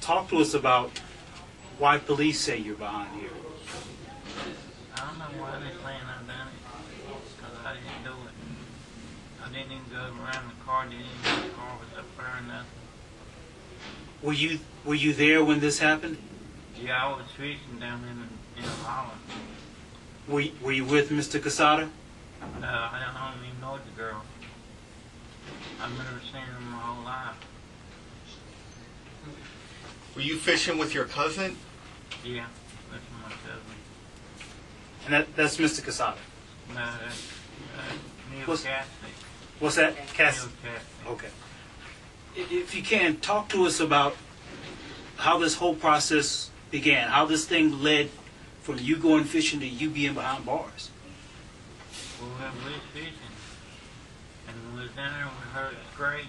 talk to us about why police say you're behind here. I don't know why they're saying I done it, because I didn't do it. I didn't even go around the car, didn't even know the car was up there or nothing. Were you there when this happened? Yeah, I was fishing down in Holland. Were you with Mr. Casada? No, I don't even know the girl. I've never seen her in my whole life. Were you fishing with your cousin? Yeah, that's my cousin. And that's Mr. Casada? No, that's Neil Cassidy. What's that? Cassidy? Neil Cassidy. Okay. If you can, talk to us about how this whole process began, how this thing led from you going fishing to you being behind bars. Well, we was fishing, and we was down there and we heard it scrape.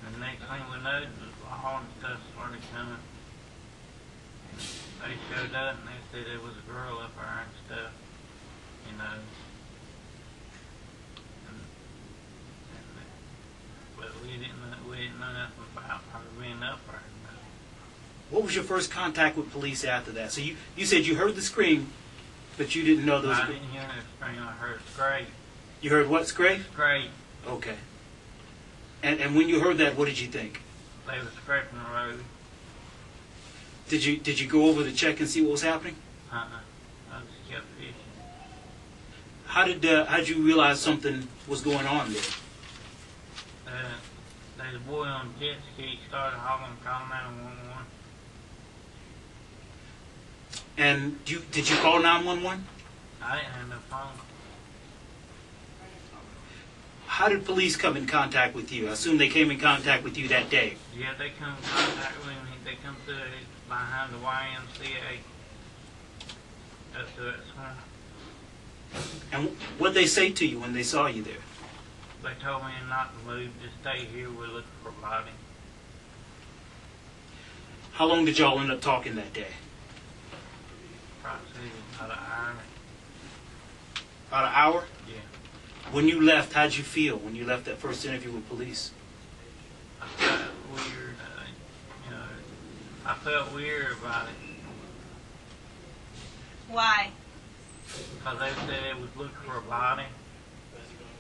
And the next thing we know, the law and stuff started coming. They showed up and they said there was a girl up there and stuff, you know. But we didn't know nothing about her being up there. What was your first contact with police after that? So you said you heard the scream, but you didn't know there was I didn't hear the scream, I heard a scrape. You heard what, scrape? Scrape. Okay. And when you heard that, what did you think? They were scraping the road. Did you go over to check and see what was happening? I just kept fishing. How did you realize something was going on there? There's a boy on jet ski started hollering, calling 911. And did you call 911? I didn't have no phone. How did police come in contact with you? I assume they came in contact with you that day. Yeah, they come in contact with me. They come through behind the YMCA up to that swamp. And what they say to you when they saw you there? They told me not to move, just stay here. We're looking for a body. How long did y'all end up talking that day? Probably about an hour. About an hour? Yeah. When you left, how'd you feel when you left that first interview with police? I felt weird. You know, I felt weird about it. Why? Because they said they was looking for a body.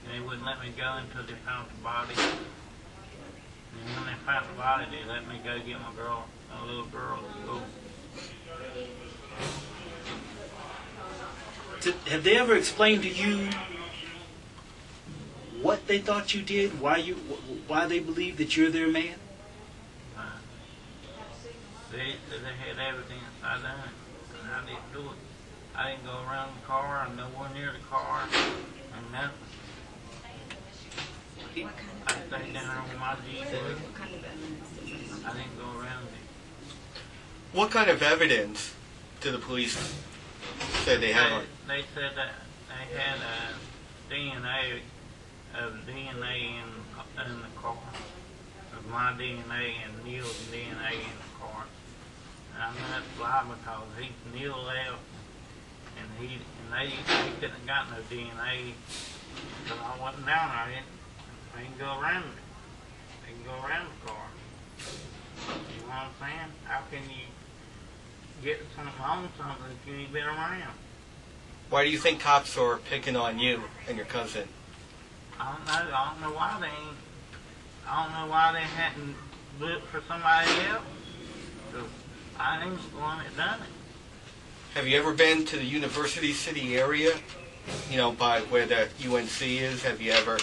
And they wouldn't let me go until they found the body. And when they found the body, they let me go get my little girl to school. Have they ever explained to you what they thought you did? Why they believe that you're their man? They said they had everything inside down, and I didn't do it. I didn't go around the car, or nowhere near the car, and nothing. I stayed down there with my Jeep. I didn't go around it. What kind of evidence did the police say they had on? They said that they had a DNA in the car, of my DNA and Neil's DNA in the car. And I mean that's lie because Neil left, and they couldn't have got no DNA because I wasn't down there. I didn't go around it. They can go around the car. You know what I'm saying? How can you get something on something if you ain't been around? Why do you think cops are picking on you and your cousin? I don't know. I don't know why they ain't. I don't know why they hadn't looked for somebody else. So I ain't the one that done it. Have you ever been to the University City area? You know, by where the UNC is? Have you ever?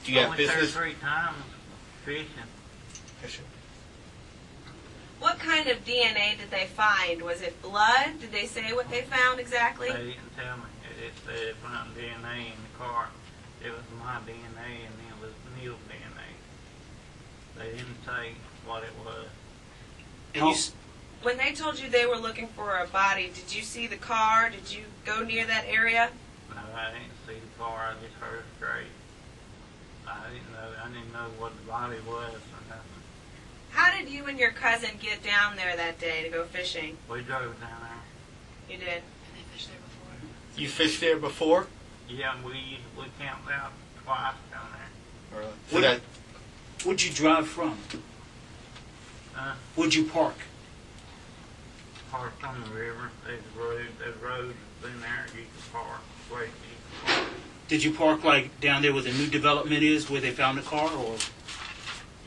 Do you have business? 3 times fishing. Fishing. What kind of DNA did they find? Was it blood? Did they say what they found exactly? They didn't tell me. It said found DNA in the car. It was my DNA and it was Neil's DNA. They didn't say what it was. And when they told you they were looking for a body, did you see the car? Did you go near that area? No, I didn't see the car. I just heard it straight. I didn't know what the body was or nothing. How did you and your cousin get down there that day to go fishing? We drove down there. You did? And they fished there before. You fished there before? Yeah, we camped out twice down there. So Where'd you drive from? Would you park? Park on the river. There's roads in there you can park. Where you can park. Did you park like down there where the new development is, where they found the car, or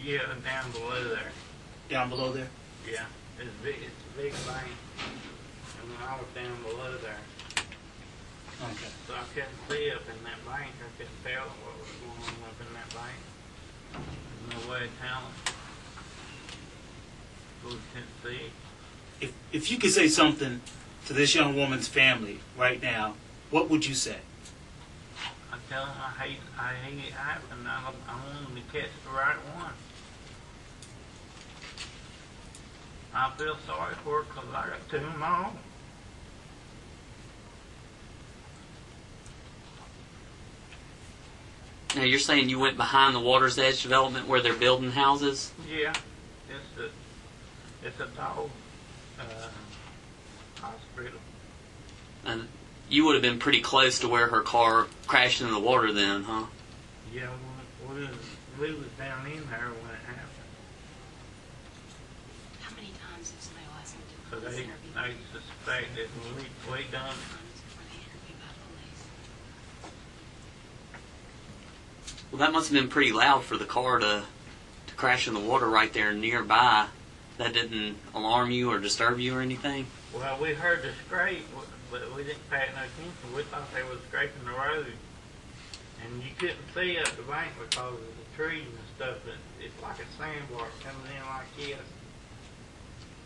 Yeah, down below there. down below there? Yeah, it's a big bank. And when I was down below there, Okay. so I couldn't see up in that bank. I couldn't tell what was going on up in that bank. There's no way of telling. We couldn't see. If you could say something to this young woman's family right now, what would you say? I tell them I hate it happened. I want them to catch the right one. I feel sorry for her because I got two of my own. Now you're saying you went behind the Water's Edge development where they're building houses? Yeah, it's a dog hospital. And you would have been pretty close to where her car crashed into the water then, huh? Yeah, we was down in there when it happened. How many times did somebody ask him to So police they interview? suspected we done it. Before they interview by police. Well, that must have been pretty loud for the car to crash in the water right there nearby. That didn't alarm you or disturb you or anything? Well, we heard the scrape, but we didn't pay no attention. We thought they was scraping the road. And you couldn't see up the bank because of the trees and stuff. It's like a sandbar coming in like this.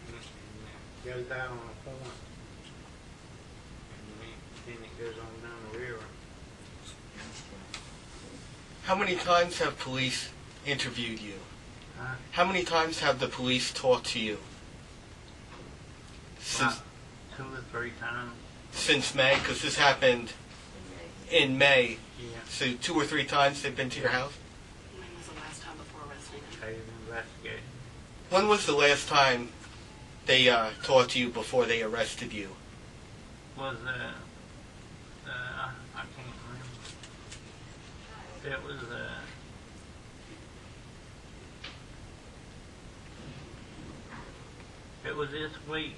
And it goes out on a point. And then it goes on down the river. How many times have police interviewed you? How many times have the police talked to you? About 2 or 3 times. Since May? Because this happened in May. Yeah. So 2 or 3 times they've been to your house? When was the last time before arresting him? They investigated. When was the last time they talked to you before they arrested you? Was I can't remember. It was it was this week.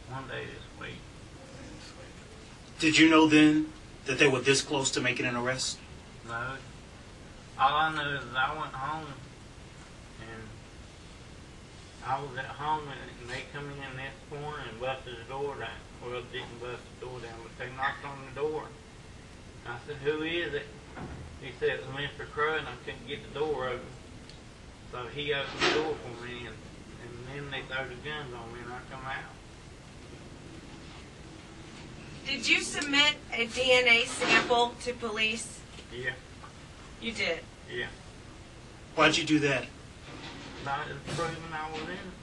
One day this week. Did you know then that they were this close to making an arrest? No. All I know is I went home and I was at home and they come in this corner and busted the door down. Well, didn't bust the door down, but they knocked on the door. I said, "Who is it?" He said, "It was Mr. Crow," and I couldn't get the door open. So he opened the door for me, and then they threw the guns on me, and I come out. Did you submit a DNA sample to police? Yeah, You did. yeah. Why'd you do that? Not as proving I was innocent.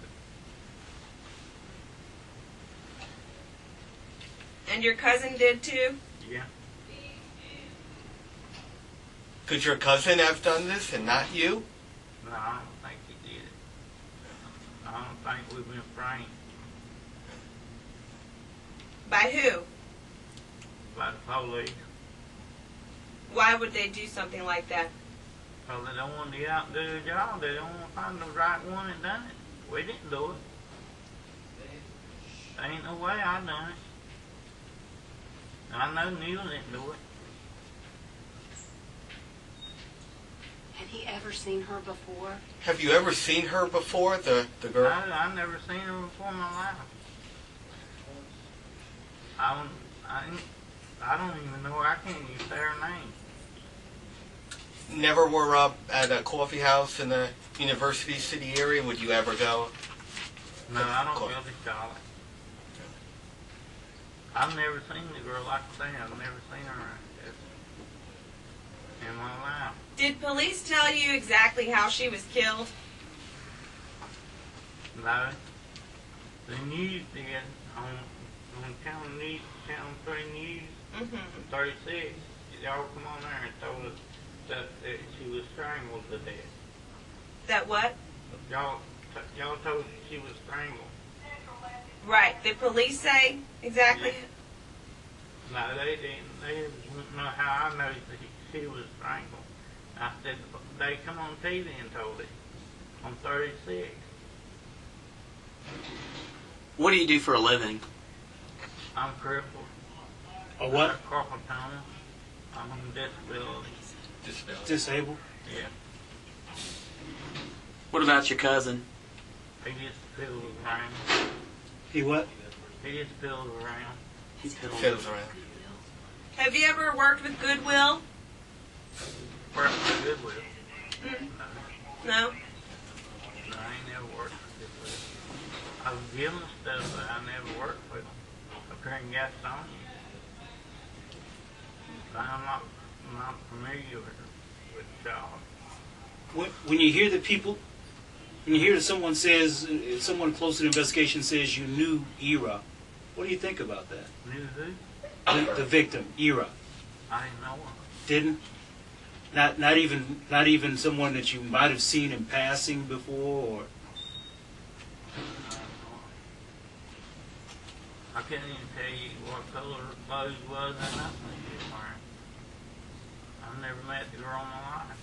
And your cousin did too? Yeah. Could your cousin have done this and not you? No, I don't think he did it. I don't think we've been framed By who? by the police. Why would they do something like that? Because they don't want to get out and do their job. They don't want to find the right one that done it. We didn't do it. There ain't no way I done it. And I know Neil didn't do it. Had he ever seen her before? Have you ever seen her before, the girl? I never seen her before in my life. I don't even know her. I can't even say her name. Never were up at a coffee house in the University City area? Would you ever go? No, I don't go to Charlotte. I've never seen the girl like I say. I've never seen her in my life. Did police tell you exactly how she was killed? No. The news did on Channel 3 News, Mm-hmm. 36. Y'all come on there and told us that she was strangled to death. That what? Y'all told us she was strangled. Right. Did police say exactly? No, they didn't. They didn't know how I know that she was strangled. I said, they come on TV and told it on 36. What do you do for a living? I'm crippled. Or what? I got carpal tunnel. I'm on disability. Disabled? Yeah. What about your cousin? He just fiddles around. He what? He just fiddles around. He fiddles. Fiddles around. Have you ever worked with Goodwill? Worked for Goodwill. Mm. No, No? no, I ain't never worked for Goodwill. I was given stuff, but I never worked with them. Up here in Gastonia. I'm not familiar with the job. When you hear that people, when you hear that someone says, someone close to the investigation says you knew Ira, what do you think about that? Knew who? The victim, Ira, I didn't know her. didn't? Not even someone that you might have seen in passing before, or I didn't know her. I couldn't even tell you what color her clothes was or nothing she was wearing. I've never met the girl in my life.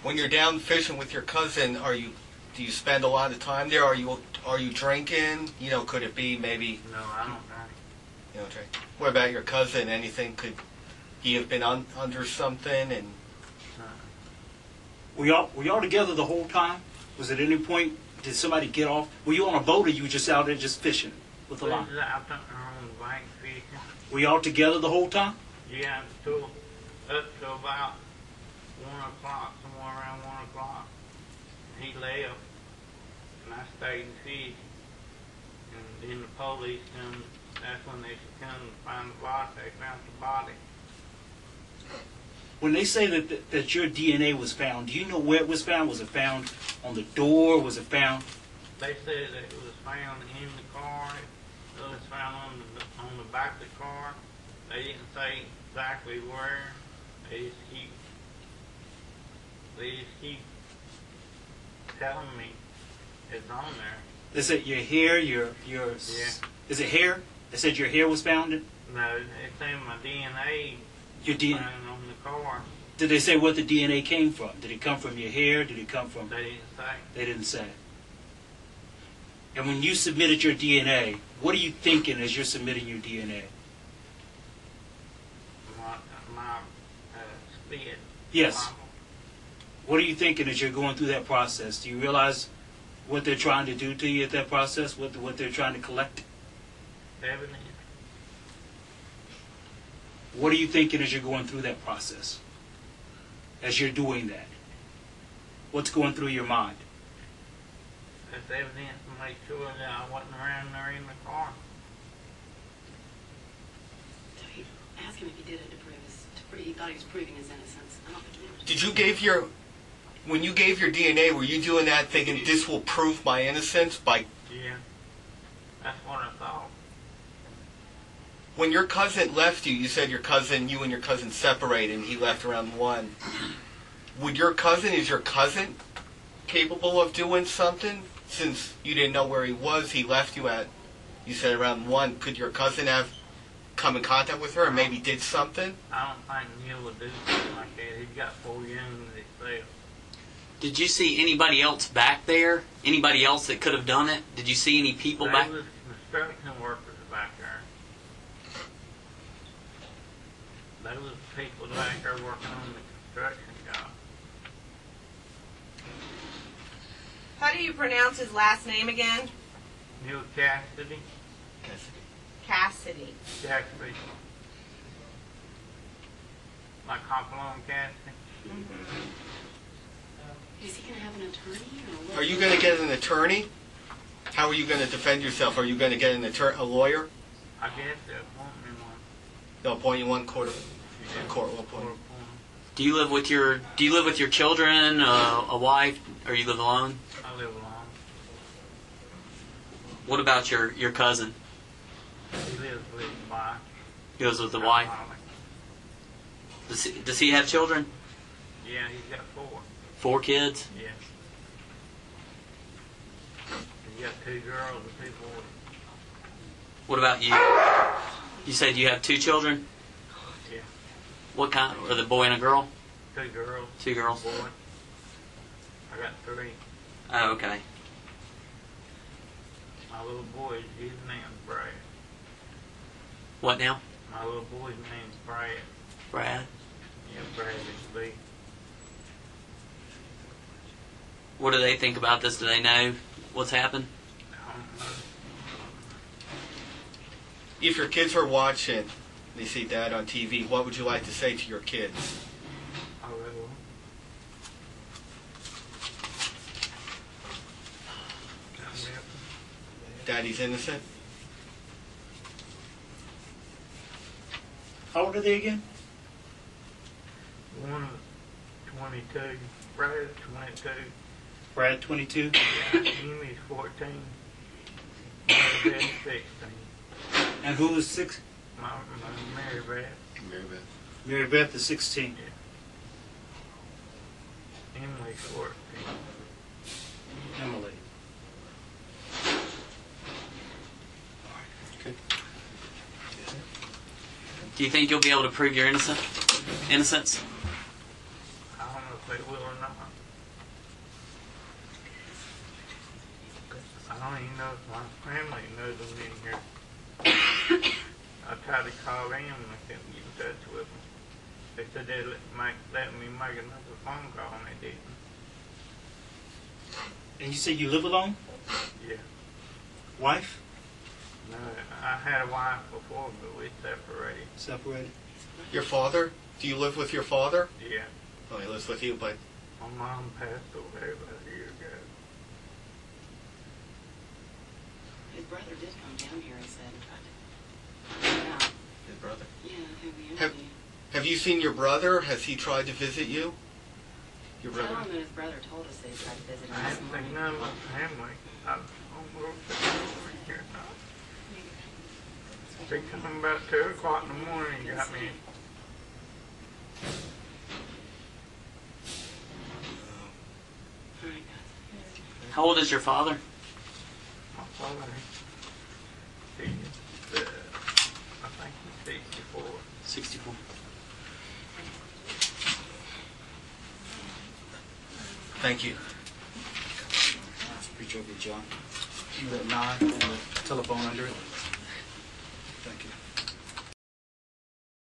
When you're down fishing with your cousin, do you spend a lot of time there? Are you drinking? You know, could it be maybe? No, I don't drink. You know, drink. What about your cousin? Anything? Could he have been under something? And were y'all together the whole time? Was at any point did somebody get off? Were you on a boat, or you were just out there just fishing with the We line? was out there on the bank fishing. Were y'all together the whole time? Yeah, up to about 1 o'clock, somewhere around 1 o'clock. He left, and I stayed and fished. And then the police come. That's when they come to find the body. They found the body. When they say that your DNA was found, do you know where it was found? Was it found on the door? Was it found? They said that it was found in the car. It was found on the back of the car. They didn't say exactly where. They just keep telling me it's on there. They said your hair, your Yeah. Is it hair? They said your hair was found in No, it's in my DNA. your DNA. Found on the car. Did they say what the DNA came from? Did it come from your hair? Did it come from? They didn't say. They didn't say. And when you submitted your DNA, what are you thinking as you're submitting your DNA? My spit. Yes. What are you thinking as you're going through that process? Do you realize what they're trying to do to you at that process? What they're trying to collect? Evidence. What are you thinking as you're going through that process? As you're doing that? What's going through your mind? That's evidence to make sure that I wasn't around there in the car. So he asked him if he did it to prove he thought he was proving his innocence. I don't think he was. did you when you gave your DNA, were you doing that thinking this will prove my innocence? Yeah. That's what I thought. When your cousin left you, you said you and your cousin separated, and he left around 1. Is your cousin capable of doing something? Since you didn't know where he was, he left you at, you said around 1. Could your cousin have come in contact with her and maybe did something? I don't think Neil would do something like that. He's got 4 young himself. Did you see anybody else back there? Anybody else that could have done it? Did you see any people back? There was construction workers back there. There was people back there working on the construction job. How do you pronounce his last name again? Neil Cassidy. Cassidy. Cassidy. Like Hopalong Cassidy. Is he going to have an attorney or what? Are you going to get an attorney? How are you going to defend yourself? Are you going to get a lawyer? I guess they'll appoint me one. They'll appoint you one. Court will appoint Or you. appoint. Do you live with your children, a wife, or you live alone? I live alone. What about your cousin? He lives with his wife. He lives with the wife. Does he have children? Yeah, he's got 4. 4 kids? Yeah. He's got 2 girls and 2 boys. What about you? You said you have 2 children? Yeah. What kind? Are the boy and a girl? 2 girls. 2 girls. Boy. I got 3. Oh, okay. My little boy, his name's Brad. What now? My little boy's name's Brad. Brad? Yeah, Brad is B. What do they think about this? Do they know what's happened? I don't know. If your kids are watching, they see Dad on TV, what would you like to say to your kids? I will. Daddy's innocent? How old are they again? One 22. Brad's 22. Brad, 22. Yeah, Amy's 14. Mary's 16. And who is 6? My Mary Beth. Mary Beth. Mary Beth is 16. Emily's 14. Emily. Do you think you'll be able to prove your innocence? I don't know if they will or not. I don't even know if my family knows them in here. I tried to call them and I couldn't get in touch with them. They said they'd let me make another phone call and they didn't. And you say you live alone? Yeah. Wife? No, I had a wife before, but we separated. Separated? Your father? Do you live with your father? Yeah. Oh, he lives with you, but My mom passed away about a year ago. His brother did come down here, he said, and tried to. Yeah, his brother. yeah, he'll be Have- Have you seen your brother? Has he tried to visit you? Your Tell brother? him that his brother told us that he tried to visit I him this hadn't morning. seen none of my family. I don't know if they're over here or not. They come about 2 o'clock in the morning and got me. All right, How old is your father? My father, he's, I think he's 64. 64. Thank you. Reach over, John. You got 9 and the telephone under it.